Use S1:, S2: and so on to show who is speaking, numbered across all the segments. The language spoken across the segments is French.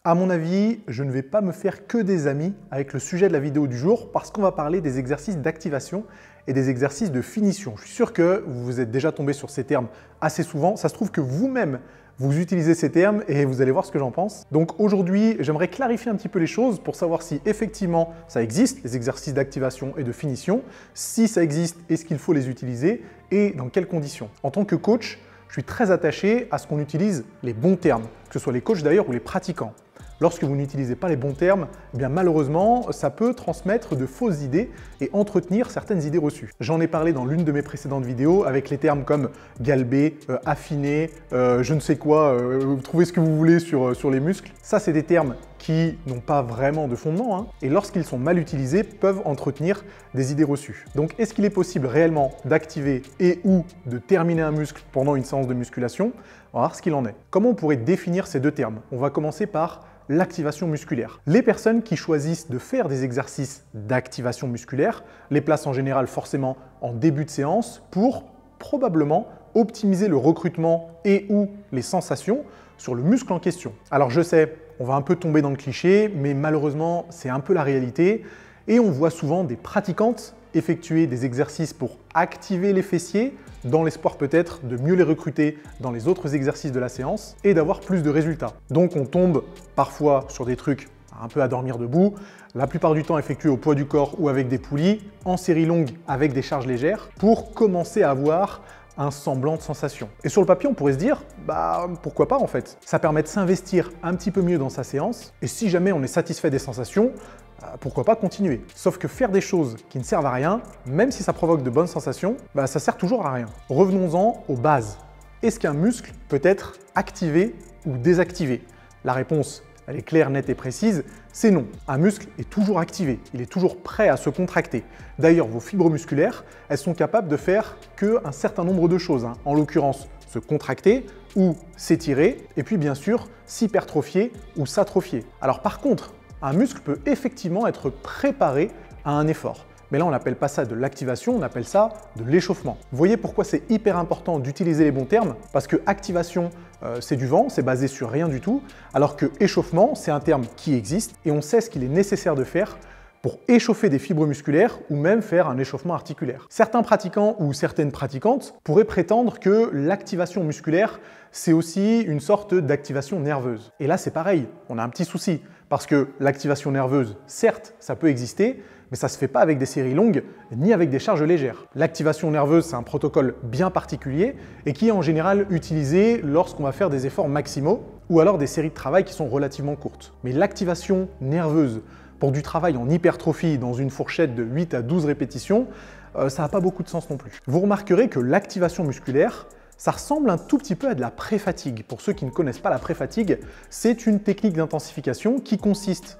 S1: À mon avis, je ne vais pas me faire que des amis avec le sujet de la vidéo du jour parce qu'on va parler des exercices d'activation et des exercices de finition. Je suis sûr que vous êtes déjà tombé sur ces termes assez souvent. Ça se trouve que vous-même, vous utilisez ces termes et vous allez voir ce que j'en pense. Donc aujourd'hui, j'aimerais clarifier un petit peu les choses pour savoir si effectivement ça existe, les exercices d'activation et de finition. Si ça existe, est-ce qu'il faut les utiliser et dans quelles conditions? En tant que coach, je suis très attaché à ce qu'on utilise les bons termes, que ce soit les coachs d'ailleurs ou les pratiquants. Lorsque vous n'utilisez pas les bons termes, eh bien malheureusement, ça peut transmettre de fausses idées et entretenir certaines idées reçues. J'en ai parlé dans l'une de mes précédentes vidéos avec les termes comme galber, affiner, je ne sais quoi, trouvez ce que vous voulez sur les muscles. Ça, c'est des termes qui n'ont pas vraiment de fondement, hein, et lorsqu'ils sont mal utilisés, peuvent entretenir des idées reçues. Donc, est-ce qu'il est possible réellement d'activer et ou de terminer un muscle pendant une séance de musculation? On va voir ce qu'il en est. Comment on pourrait définir ces deux termes? On va commencer par l'activation musculaire. Les personnes qui choisissent de faire des exercices d'activation musculaire les placent en général forcément en début de séance pour probablement optimiser le recrutement et ou les sensations sur le muscle en question. Alors je sais, on va un peu tomber dans le cliché, mais malheureusement c'est un peu la réalité et on voit souvent des pratiquantes effectuer des exercices pour activer les fessiers dans l'espoir peut-être de mieux les recruter dans les autres exercices de la séance et d'avoir plus de résultats. Donc on tombe parfois sur des trucs un peu à dormir debout, la plupart du temps effectués au poids du corps ou avec des poulies, en série longue avec des charges légères pour commencer à avoir un semblant de sensation. Et sur le papier, on pourrait se dire, bah pourquoi pas en fait. Ça permet de s'investir un petit peu mieux dans sa séance et si jamais on est satisfait des sensations, pourquoi pas continuer. Sauf que faire des choses qui ne servent à rien, même si ça provoque de bonnes sensations, bah ça sert toujours à rien. Revenons-en aux bases. Est-ce qu'un muscle peut être activé ou désactivé? La réponse, elle est claire, nette et précise, c'est non. Un muscle est toujours activé, il est toujours prêt à se contracter. D'ailleurs, vos fibres musculaires, elles sont capables de faire qu'un certain nombre de choses, hein. En l'occurrence, se contracter ou s'étirer, et puis bien sûr, s'hypertrophier ou s'atrophier. Alors par contre, un muscle peut effectivement être préparé à un effort. Mais là, on n'appelle pas ça de l'activation, on appelle ça de l'échauffement. Vous voyez pourquoi c'est hyper important d'utiliser les bons termes? Parce que activation, c'est du vent, c'est basé sur rien du tout, alors que échauffement, c'est un terme qui existe et on sait ce qu'il est nécessaire de faire pour échauffer des fibres musculaires ou même faire un échauffement articulaire. Certains pratiquants ou certaines pratiquantes pourraient prétendre que l'activation musculaire, c'est aussi une sorte d'activation nerveuse. Et là, c'est pareil, on a un petit souci, parce que l'activation nerveuse, certes, ça peut exister, mais ça ne se fait pas avec des séries longues ni avec des charges légères. L'activation nerveuse, c'est un protocole bien particulier et qui est en général utilisé lorsqu'on va faire des efforts maximaux ou alors des séries de travail qui sont relativement courtes. Mais l'activation nerveuse pour du travail en hypertrophie dans une fourchette de 8 à 12 répétitions, ça n'a pas beaucoup de sens non plus. Vous remarquerez que l'activation musculaire, ça ressemble un tout petit peu à de la pré-fatigue. Pour ceux qui ne connaissent pas la pré-fatigue, c'est une technique d'intensification qui consiste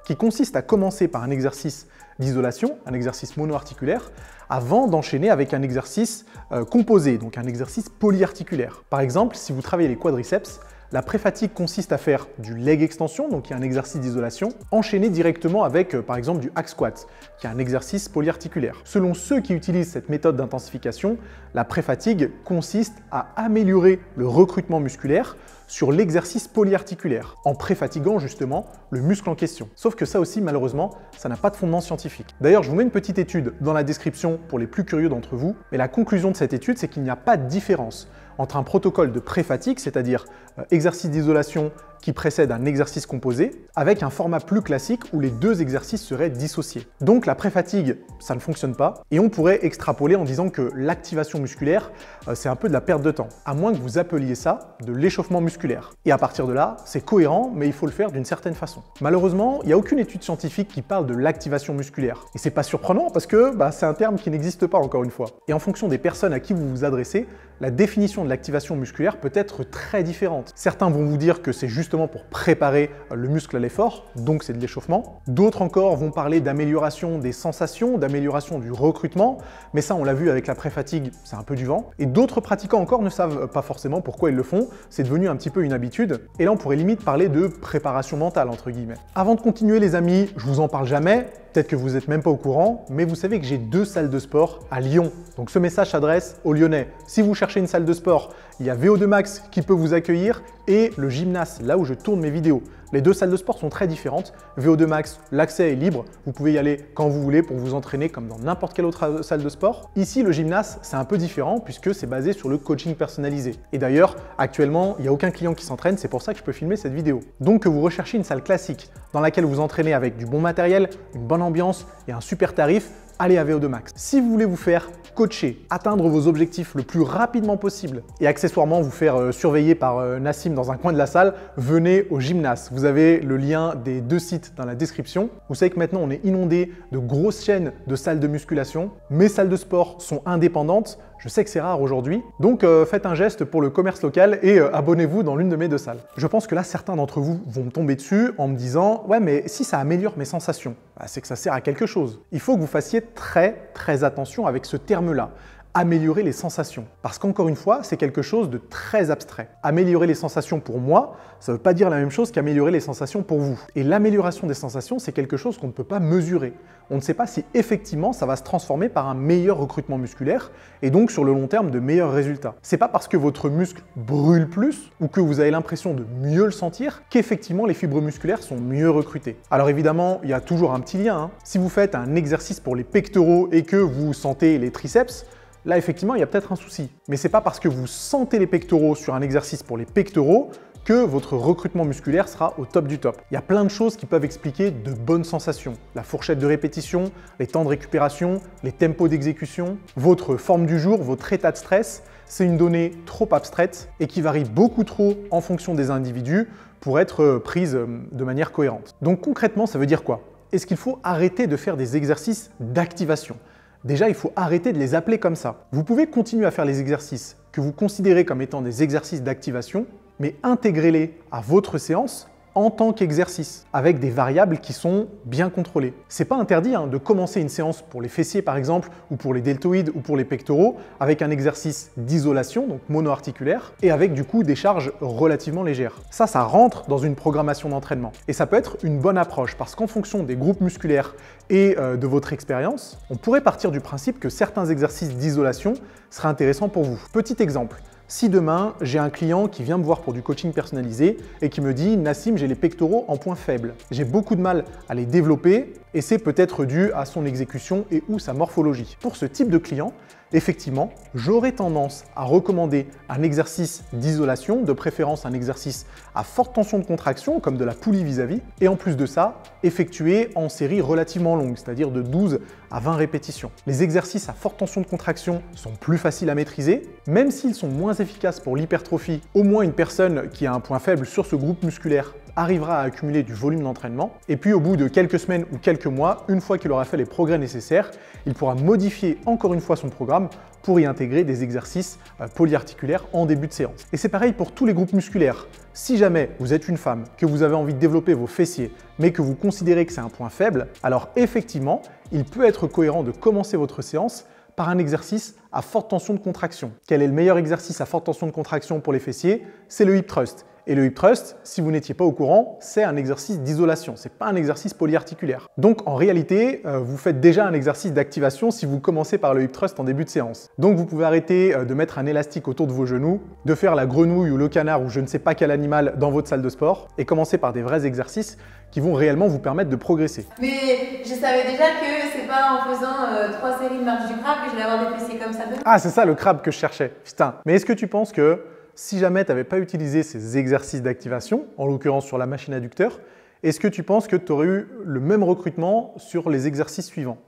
S1: à commencer par un exercice d'isolation, un exercice monoarticulaire, avant d'enchaîner avec un exercice composé, donc un exercice polyarticulaire. Par exemple, si vous travaillez les quadriceps, la pré-fatigue consiste à faire du leg extension, donc qui est un exercice d'isolation, enchaîné directement avec par exemple du hack squat, qui est un exercice polyarticulaire. Selon ceux qui utilisent cette méthode d'intensification, la pré-fatigue consiste à améliorer le recrutement musculaire sur l'exercice polyarticulaire, en pré-fatiguant justement le muscle en question. Sauf que ça aussi, malheureusement, ça n'a pas de fondement scientifique. D'ailleurs, je vous mets une petite étude dans la description pour les plus curieux d'entre vous, mais la conclusion de cette étude, c'est qu'il n'y a pas de différence entre un protocole de pré-fatigue, c'est-à-dire exercice d'isolation qui précède un exercice composé, avec un format plus classique où les deux exercices seraient dissociés. Donc la pré-fatigue, ça ne fonctionne pas, et on pourrait extrapoler en disant que l'activation musculaire, c'est un peu de la perte de temps, à moins que vous appeliez ça de l'échauffement musculaire. Et à partir de là, c'est cohérent, mais il faut le faire d'une certaine façon. Malheureusement, il n'y a aucune étude scientifique qui parle de l'activation musculaire. Et c'est pas surprenant parce que c'est un terme qui n'existe pas encore une fois. Et en fonction des personnes à qui vous vous adressez, la définition de l'activation musculaire peut être très différente. Certains vont vous dire que c'est justement pour préparer le muscle à l'effort, donc c'est de l'échauffement. D'autres encore vont parler d'amélioration des sensations, d'amélioration du recrutement, mais ça on l'a vu avec la pré-fatigue, c'est un peu du vent. Et d'autres pratiquants encore ne savent pas forcément pourquoi ils le font, c'est devenu un petit peu une habitude. Et là on pourrait limite parler de préparation mentale entre guillemets. Avant de continuer les amis, je vous en parle jamais, peut-être que vous n'êtes même pas au courant, mais vous savez que j'ai 2 salles de sport à Lyon. Donc ce message s'adresse aux Lyonnais. Si vous cherchez une salle de sport, il y a VO2 Max qui peut vous accueillir et le Gymnase, là où je tourne mes vidéos. Les deux salles de sport sont très différentes. VO2 Max, l'accès est libre. Vous pouvez y aller quand vous voulez pour vous entraîner comme dans n'importe quelle autre salle de sport. Ici, le gymnase, c'est un peu différent puisque c'est basé sur le coaching personnalisé. Et d'ailleurs, actuellement, il n'y a aucun client qui s'entraîne, c'est pour ça que je peux filmer cette vidéo. Donc que vous recherchez une salle classique dans laquelle vous entraînez avec du bon matériel, une bonne ambiance et un super tarif, allez à VO2 Max. Si vous voulez vous faire coacher, atteindre vos objectifs le plus rapidement possible et accessoirement vous faire surveiller par Nassim dans un coin de la salle, venez au gymnase. Vous avez le lien des deux sites dans la description. Vous savez que maintenant on est inondé de grosses chaînes de salles de musculation. Mes salles de sport sont indépendantes. Je sais que c'est rare aujourd'hui, donc faites un geste pour le commerce local et abonnez-vous dans l'une de mes deux salles. Je pense que là, certains d'entre vous vont me tomber dessus en me disant « Ouais, mais si ça améliore mes sensations, bah, c'est que ça sert à quelque chose. » Il faut que vous fassiez très attention avec ce terme-là. Améliorer les sensations. Parce qu'encore une fois, c'est quelque chose de très abstrait. Améliorer les sensations pour moi, ça ne veut pas dire la même chose qu'améliorer les sensations pour vous. Et l'amélioration des sensations, c'est quelque chose qu'on ne peut pas mesurer. On ne sait pas si effectivement ça va se transformer par un meilleur recrutement musculaire et donc sur le long terme de meilleurs résultats. C'est pas parce que votre muscle brûle plus ou que vous avez l'impression de mieux le sentir qu'effectivement les fibres musculaires sont mieux recrutées. Alors évidemment, il y a toujours un petit lien. Si vous faites un exercice pour les pectoraux et que vous sentez les triceps, là, effectivement, il y a peut-être un souci. Mais ce n'est pas parce que vous sentez les pectoraux sur un exercice pour les pectoraux que votre recrutement musculaire sera au top du top. Il y a plein de choses qui peuvent expliquer de bonnes sensations. La fourchette de répétition, les temps de récupération, les tempos d'exécution, votre forme du jour, votre état de stress. C'est une donnée trop abstraite et qui varie beaucoup trop en fonction des individus pour être prise de manière cohérente. Donc concrètement, ça veut dire quoi? Est-ce qu'il faut arrêter de faire des exercices d'activation? Déjà, il faut arrêter de les appeler comme ça. Vous pouvez continuer à faire les exercices que vous considérez comme étant des exercices d'activation, mais intégrez-les à votre séance en tant qu'exercice, avec des variables qui sont bien contrôlées. C'est pas interdit de commencer une séance pour les fessiers par exemple, ou pour les deltoïdes ou pour les pectoraux, avec un exercice d'isolation, donc monoarticulaire, et avec du coup des charges relativement légères. Ça rentre dans une programmation d'entraînement. Et ça peut être une bonne approche, parce qu'en fonction des groupes musculaires et de votre expérience, on pourrait partir du principe que certains exercices d'isolation seraient intéressants pour vous. Petit exemple. Si demain, j'ai un client qui vient me voir pour du coaching personnalisé et qui me dit « Nassim, j'ai les pectoraux en point faible. J'ai beaucoup de mal à les développer et c'est peut-être dû à son exécution et ou sa morphologie. » Pour ce type de client, effectivement, j'aurais tendance à recommander un exercice d'isolation, de préférence un exercice à forte tension de contraction, comme de la poulie vis-à-vis, et en plus de ça, effectué en série relativement longue, c'est-à-dire de 12 à 20 répétitions. Les exercices à forte tension de contraction sont plus faciles à maîtriser, même s'ils sont moins efficaces pour l'hypertrophie. Au moins une personne qui a un point faible sur ce groupe musculaire arrivera à accumuler du volume d'entraînement, et puis au bout de quelques semaines ou quelques mois, une fois qu'il aura fait les progrès nécessaires, il pourra modifier encore une fois son programme pour y intégrer des exercices polyarticulaires en début de séance. Et c'est pareil pour tous les groupes musculaires. Si jamais vous êtes une femme, que vous avez envie de développer vos fessiers, mais que vous considérez que c'est un point faible, alors effectivement, il peut être cohérent de commencer votre séance par un exercice à forte tension de contraction. Quel est le meilleur exercice à forte tension de contraction pour les fessiers? C'est le hip thrust. Et le hip thrust, si vous n'étiez pas au courant, c'est un exercice d'isolation, c'est pas un exercice polyarticulaire. Donc en réalité, vous faites déjà un exercice d'activation si vous commencez par le hip thrust en début de séance. Donc vous pouvez arrêter de mettre un élastique autour de vos genoux, de faire la grenouille ou le canard ou je ne sais pas quel animal dans votre salle de sport et commencer par des vrais exercices qui vont réellement vous permettre de progresser.
S2: Mais je savais déjà que c'est pas en faisant 3 séries de marche du crabe que je vais avoir des fessiers comme ça.
S1: Ah, c'est ça le crabe que je cherchais. Putain. Mais est-ce que tu penses que si jamais tu n'avais pas utilisé ces exercices d'activation, en l'occurrence sur la machine adducteur, est-ce que tu penses que tu aurais eu le même recrutement sur les exercices suivants?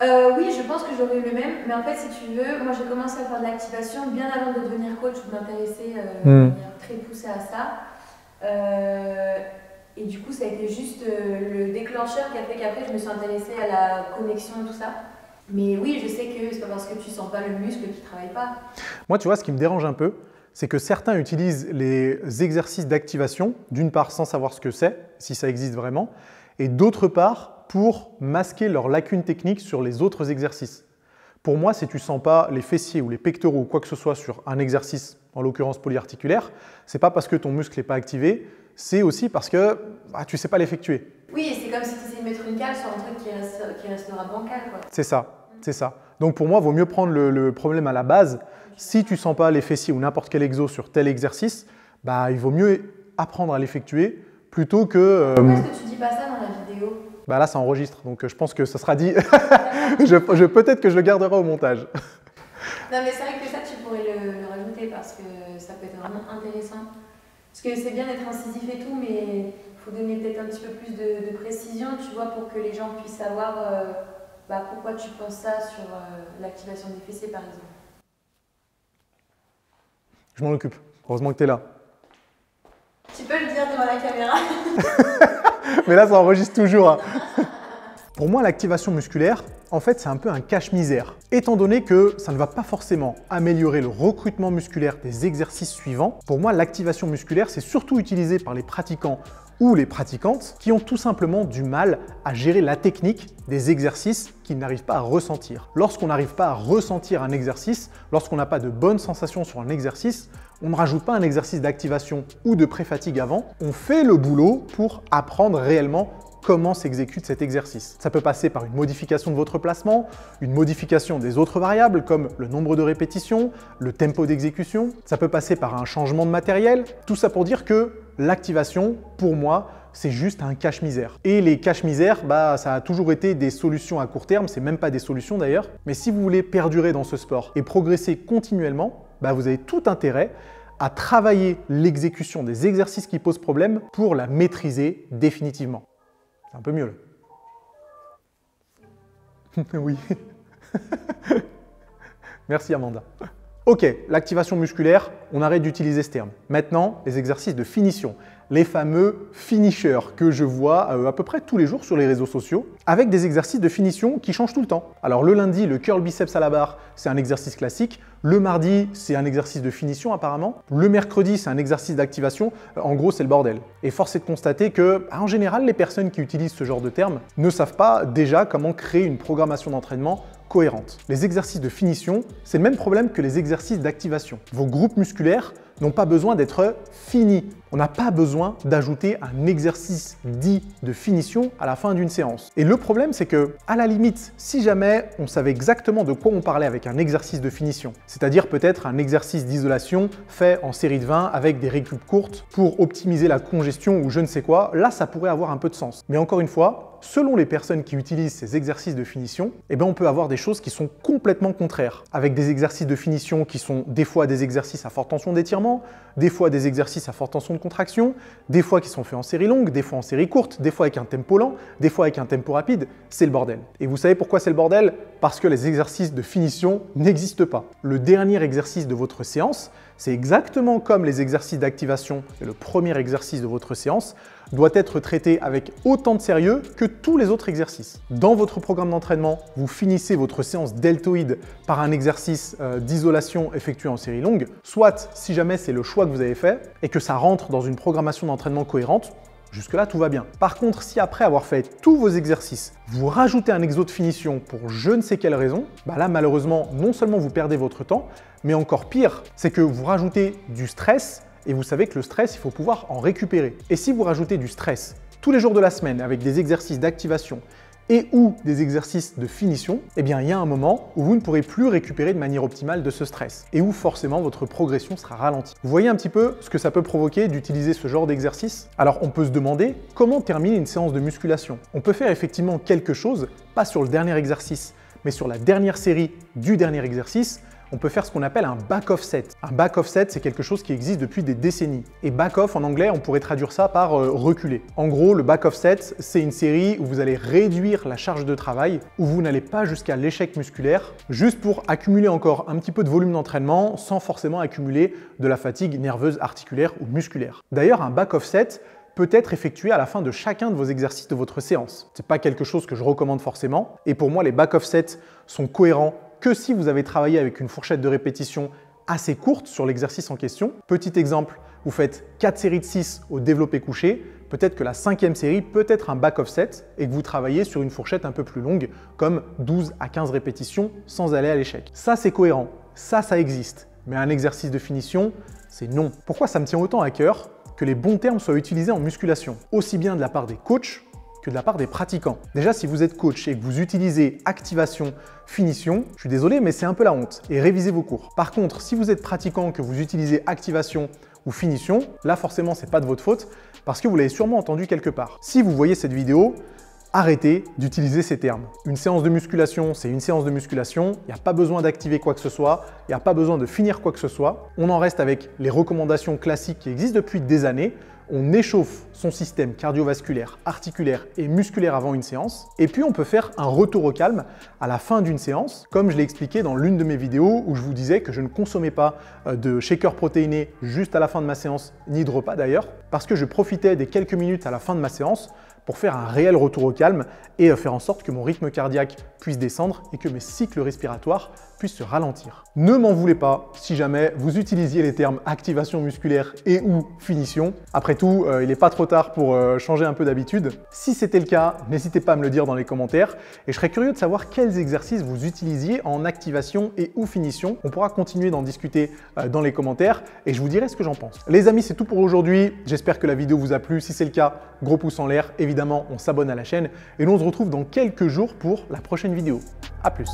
S2: Oui, je pense que j'aurais eu le même, mais en fait, si tu veux, moi j'ai commencé à faire de l'activation bien avant de devenir coach ou de m'intéresser de manière très poussée à ça. Et du coup, ça a été juste le déclencheur qui a fait qu'après, je me suis intéressée à la connexion et tout ça. Mais oui, je sais que c'est pas parce que tu sens pas le muscle qui travaille pas.
S1: Moi, tu vois, ce qui me dérange un peu, c'est que certains utilisent les exercices d'activation, d'une part sans savoir ce que c'est, si ça existe vraiment, et d'autre part pour masquer leurs lacunes techniques sur les autres exercices. Pour moi, si tu ne sens pas les fessiers ou les pectoraux ou quoi que ce soit sur un exercice, en l'occurrence polyarticulaire, c'est pas parce que ton muscle n'est pas activé, c'est aussi parce que tu ne sais pas l'effectuer.
S2: Oui, c'est comme si tu essayais de mettre une cale sur un truc qui restera bancal, quoi.
S1: C'est ça, c'est ça. Donc pour moi, il vaut mieux prendre le problème à la base. Si tu ne sens pas les fessiers ou n'importe quel exo sur tel exercice, il vaut mieux apprendre à l'effectuer plutôt que...
S2: Pourquoi est-ce que tu dis pas ça dans la vidéo?
S1: Bah là, ça enregistre, donc je pense que ça sera dit. Peut-être que je le garderai au montage.
S2: Non, mais c'est vrai que ça, tu pourrais le rajouter parce que ça peut être vraiment intéressant. Parce que c'est bien d'être incisif et tout, mais il faut donner peut-être un petit peu plus de précision, tu vois, pour que les gens puissent savoir pourquoi tu penses ça sur l'activation des fessiers, par exemple.
S1: Je m'en occupe. Heureusement que tu es là.
S2: Tu peux le dire devant la caméra.
S1: Mais là, ça enregistre toujours. Hein. Pour moi, l'activation musculaire, en fait, c'est un peu un cache-misère. Étant donné que ça ne va pas forcément améliorer le recrutement musculaire des exercices suivants, pour moi, l'activation musculaire, c'est surtout utilisé par les pratiquants ou les pratiquantes qui ont tout simplement du mal à gérer la technique des exercices qu'ils n'arrivent pas à ressentir. Lorsqu'on n'arrive pas à ressentir un exercice, lorsqu'on n'a pas de bonnes sensations sur un exercice, on ne rajoute pas un exercice d'activation ou de pré-fatigue avant, on fait le boulot pour apprendre réellement comment s'exécute cet exercice. Ça peut passer par une modification de votre placement, une modification des autres variables comme le nombre de répétitions, le tempo d'exécution. Ça peut passer par un changement de matériel. Tout ça pour dire que l'activation, pour moi, c'est juste un cache-misère. Et les cache-misères, ça a toujours été des solutions à court terme, c'est même pas des solutions d'ailleurs. Mais si vous voulez perdurer dans ce sport et progresser continuellement, vous avez tout intérêt à travailler l'exécution des exercices qui posent problème pour la maîtriser définitivement. C'est un peu mieux là. Oui. Merci Amanda. Ok, l'activation musculaire, on arrête d'utiliser ce terme. Maintenant, les exercices de finition, les fameux finishers que je vois à peu près tous les jours sur les réseaux sociaux, avec des exercices de finition qui changent tout le temps. Alors le lundi, le curl biceps à la barre, c'est un exercice classique. Le mardi, c'est un exercice de finition apparemment. Le mercredi, c'est un exercice d'activation. En gros, c'est le bordel. Et force est de constater que, en général, les personnes qui utilisent ce genre de termes ne savent pas déjà comment créer une programmation d'entraînement cohérente. Les exercices de finition, c'est le même problème que les exercices d'activation. Vos groupes musculaires n'ont pas besoin d'être finis. On n'a pas besoin d'ajouter un exercice dit de finition à la fin d'une séance. Et le problème, c'est que, à la limite, si jamais on savait exactement de quoi on parlait avec un exercice de finition, c'est-à-dire peut-être un exercice d'isolation fait en série de 20 avec des récup courtes pour optimiser la congestion ou je ne sais quoi, là, ça pourrait avoir un peu de sens. Mais encore une fois, selon les personnes qui utilisent ces exercices de finition, on peut avoir des choses qui sont complètement contraires, avec des exercices de finition qui sont des fois des exercices à forte tension d'étirement, des fois des exercices à forte tension de contraction, des fois qui sont faits en série longue, des fois en série courte, des fois avec un tempo lent, des fois avec un tempo rapide, c'est le bordel. Et vous savez pourquoi c'est le bordel? Parce que les exercices de finition n'existent pas. Le dernier exercice de votre séance, c'est exactement comme les exercices d'activation et le premier exercice de votre séance, doit être traité avec autant de sérieux que tous les autres exercices. Dans votre programme d'entraînement, vous finissez votre séance deltoïde par un exercice d'isolation effectué en série longue, soit si jamais c'est le choix que vous avez fait et que ça rentre dans une programmation d'entraînement cohérente, jusque-là, tout va bien. Par contre, si après avoir fait tous vos exercices, vous rajoutez un exo de finition pour je ne sais quelle raison, là, malheureusement, non seulement vous perdez votre temps, mais encore pire, c'est que vous rajoutez du stress et vous savez que le stress, il faut pouvoir en récupérer. Et si vous rajoutez du stress tous les jours de la semaine avec des exercices d'activation et ou des exercices de finition, il y a un moment où vous ne pourrez plus récupérer de manière optimale de ce stress et où forcément votre progression sera ralentie. Vous voyez un petit peu ce que ça peut provoquer d'utiliser ce genre d'exercice? Alors on peut se demander comment terminer une séance de musculation. On peut faire effectivement quelque chose, pas sur le dernier exercice, mais sur la dernière série du dernier exercice. On peut faire ce qu'on appelle un back-off set. Un back-off set, c'est quelque chose qui existe depuis des décennies. Et back-off, en anglais, on pourrait traduire ça par reculer. En gros, le back-off set, c'est une série où vous allez réduire la charge de travail, où vous n'allez pas jusqu'à l'échec musculaire, juste pour accumuler encore un petit peu de volume d'entraînement sans forcément accumuler de la fatigue nerveuse articulaire ou musculaire. D'ailleurs, un back-off set peut être effectué à la fin de chacun de vos exercices de votre séance. C'est pas quelque chose que je recommande forcément. Et pour moi, les back-off sets sont cohérents que si vous avez travaillé avec une fourchette de répétition assez courte sur l'exercice en question. Petit exemple, vous faites 4 séries de 6 au développé couché, peut-être que la 5e série peut être un back-off set et que vous travaillez sur une fourchette un peu plus longue, comme 12 à 15 répétitions sans aller à l'échec. Ça, c'est cohérent, ça existe. Mais un exercice de finition, c'est non. Pourquoi ça me tient autant à cœur que les bons termes soient utilisés en musculation, aussi bien de la part des coachs que de la part des pratiquants. Déjà, si vous êtes coach et que vous utilisez activation, finition, je suis désolé, mais c'est un peu la honte. Et révisez vos cours. Par contre, si vous êtes pratiquant, que vous utilisez activation ou finition, là forcément, c'est pas de votre faute, parce que vous l'avez sûrement entendu quelque part. Si vous voyez cette vidéo, arrêtez d'utiliser ces termes. Une séance de musculation, c'est une séance de musculation. Il n'y a pas besoin d'activer quoi que ce soit. Il n'y a pas besoin de finir quoi que ce soit. On en reste avec les recommandations classiques qui existent depuis des années. On échauffe son système cardiovasculaire, articulaire et musculaire avant une séance. Et puis, on peut faire un retour au calme à la fin d'une séance, comme je l'ai expliqué dans l'une de mes vidéos où je vous disais que je ne consommais pas de shaker protéiné juste à la fin de ma séance, ni de repas d'ailleurs, parce que je profitais des quelques minutes à la fin de ma séance pour faire un réel retour au calme et faire en sorte que mon rythme cardiaque puisse descendre et que mes cycles respiratoires puissent se ralentir. Ne m'en voulez pas si jamais vous utilisiez les termes activation musculaire et ou finition. Après tout, il n'est pas trop tard pour changer un peu d'habitude. Si c'était le cas, n'hésitez pas à me le dire dans les commentaires et je serais curieux de savoir quels exercices vous utilisiez en activation et ou finition. On pourra continuer d'en discuter dans les commentaires et je vous dirai ce que j'en pense. Les amis, c'est tout pour aujourd'hui. J'espère que la vidéo vous a plu. Si c'est le cas, gros pouce en l'air. Évidemment, on s'abonne à la chaîne et nous on se retrouve dans quelques jours pour la prochaine vidéo. À plus.